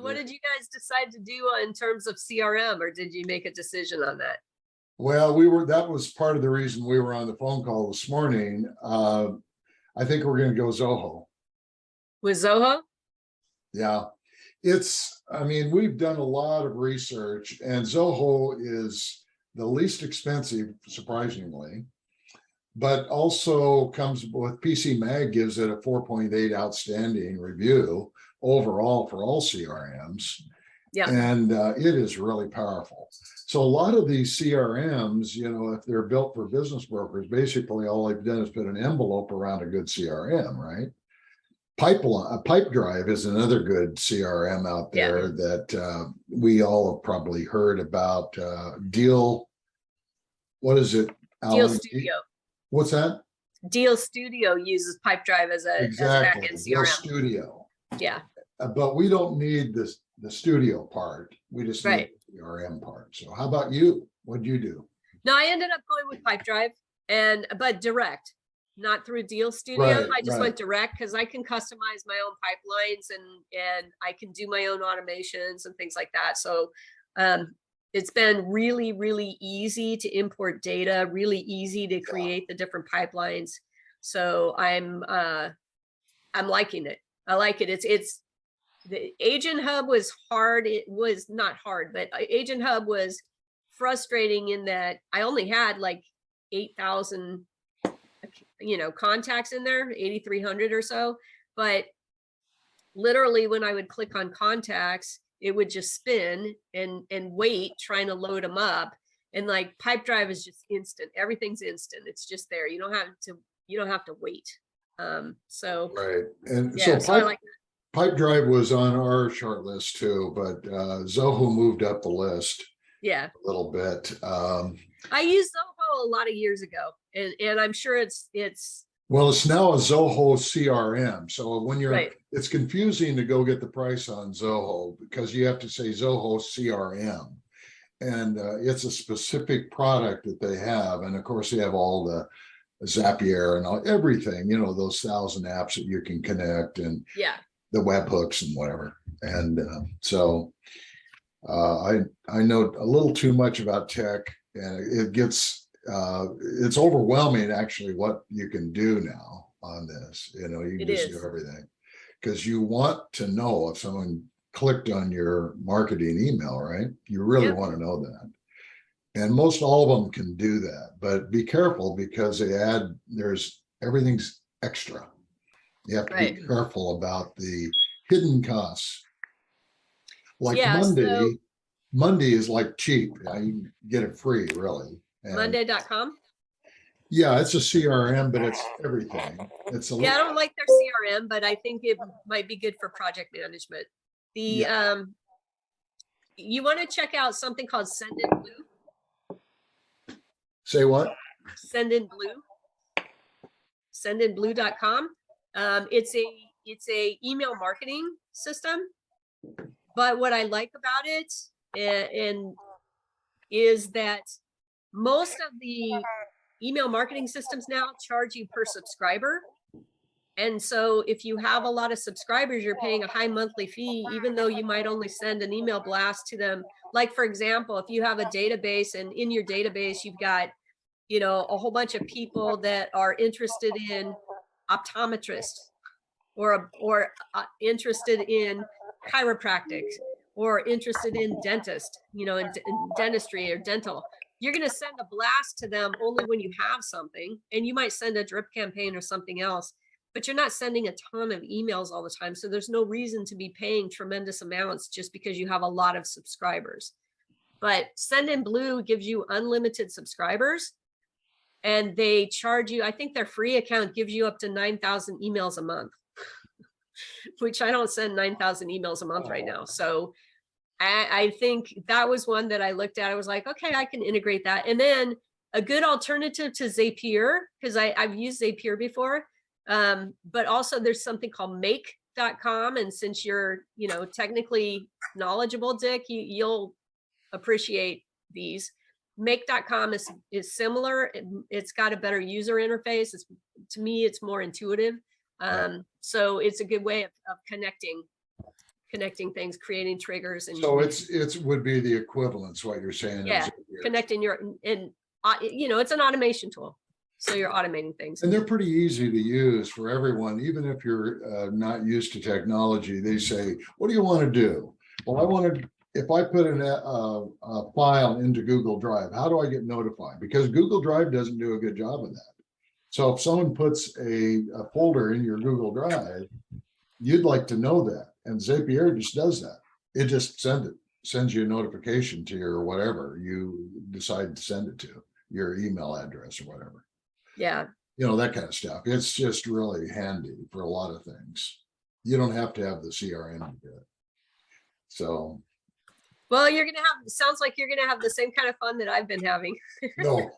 So what did you guys decide to do in terms of CRM, or did you make a decision on that? Well, that was part of the reason we were on the phone call this morning. I think we're going to go Zoho. With Zoho? Yeah, I mean, we've done a lot of research, and Zoho is the least expensive, surprisingly, but also comes with PC Mag gives it a 4.8 outstanding review overall for all CRMs. Yeah. And it is really powerful. So a lot of these CRMs, if they're built for business brokers, basically all they've done is put an envelope around a good CRM, right? Pipedrive is another good CRM out there that we all have probably heard about. What is it? Deal Studio. What's that? Deal Studio uses Pipedrive as a backend CRM. Deal Studio. Yeah. But we don't need the studio part. We just need the CRM part. So how about you? What'd you do? No, I ended up going with Pipedrive but direct, not through Deal Studio. I just went direct because I can customize my own pipelines and I can do my own automations and things like that. So it's been really, really easy to import data, really easy to create the different pipelines. So I'm liking it. I like it. It's the Agent Hub was hard. It was not hard, but Agent Hub was frustrating in that I only had like 8,000, contacts in there, 8,300 or so. But literally when I would click on contacts, it would just spin and wait, trying to load them up. And like Pipedrive is just instant. Everything's instant. It's just there. You don't have to wait. So right. And yeah, so I like that. Pipedrive was on our short list too, but Zoho moved up the list a little bit. I used Zoho a lot of years ago, and I'm sure it's well, it's now a Zoho CRM. So when it's confusing to go get the price on Zoho because you have to say Zoho CRM, and it's a specific product that they have, and of course they have all the Zapier and everything, those 1,000 apps that you can connect and the webhooks and whatever. And so I know a little too much about tech, and it gets it's overwhelming actually what you can do now on this. You can just do everything because you want to know if someone clicked on your marketing email, right? You really want to know that. And most all of them can do that, but be careful because everything's extra. You have to be careful about the hidden costs. Like Monday is like cheap. You can get it free, really. Monday.com? Yeah, it's a CRM, but it's everything. I don't like their CRM, but I think it might be good for project management. You want to check out something called Sendinblue. Say what? Sendinblue. Sendinblue.com. It's a email marketing system, but what I like about it is that most of the email marketing systems now charge you per subscriber. And so if you have a lot of subscribers, you're paying a high monthly fee, even though you might only send an email blast to them. Like, for example, if you have a database and in your database, you've got, a whole bunch of people that are interested in optometrists or interested in chiropractic or interested in dentist, in dentistry or dental. You're going to send a blast to them only when you have something, and you might send a drip campaign or something else, but you're not sending a ton of emails all the time. So there's no reason to be paying tremendous amounts just because you have a lot of subscribers. But Sendinblue gives you unlimited subscribers, and they charge you, I think their free account gives you up to 9,000 emails a month, which I don't send 9,000 emails a month right now. So I think that was one that I looked at. I was like, okay, I can integrate that. And then a good alternative to Zapier, because I've used Zapier before, but also there's something called make.com. And since you're, technically knowledgeable, Dick, you'll appreciate these. Make.com is similar. It's got a better user interface. To me, it's more intuitive. So it's a good way of connecting connecting things, creating triggers, and So it's would be the equivalence, what you're saying. yeah, connecting your, and you know, it's an automation tool. So you're automating things. And they're pretty easy to use for everyone, even if you're not used to technology. They say, what do you want to do? Well, I want to, if I put a file into Google Drive, how do I get notified? Because Google Drive doesn't do a good job of that. So if someone puts a folder in your Google Drive, you'd like to know that. And Zapier just does that. It just sends you a notification to your whatever you decide to send it to, your email address or whatever. Yeah. You know, that kind of stuff. It's just really handy for a lot of things. You don't have to have the CRM to do it. So. Well, you're going to have, sounds like you're going to have the same kind of fun that I've been having. No,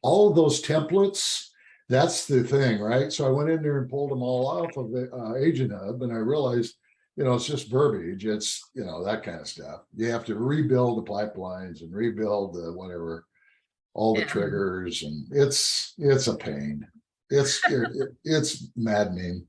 all of those templates, that's the thing, right? So I went in there and pulled them all off of the Agent Hub, and I realized, you know, it's just verbiage. It's, you know, that kind of stuff. You have to rebuild the pipelines and rebuild the whatever, all the triggers, and it's a pain. It's maddening.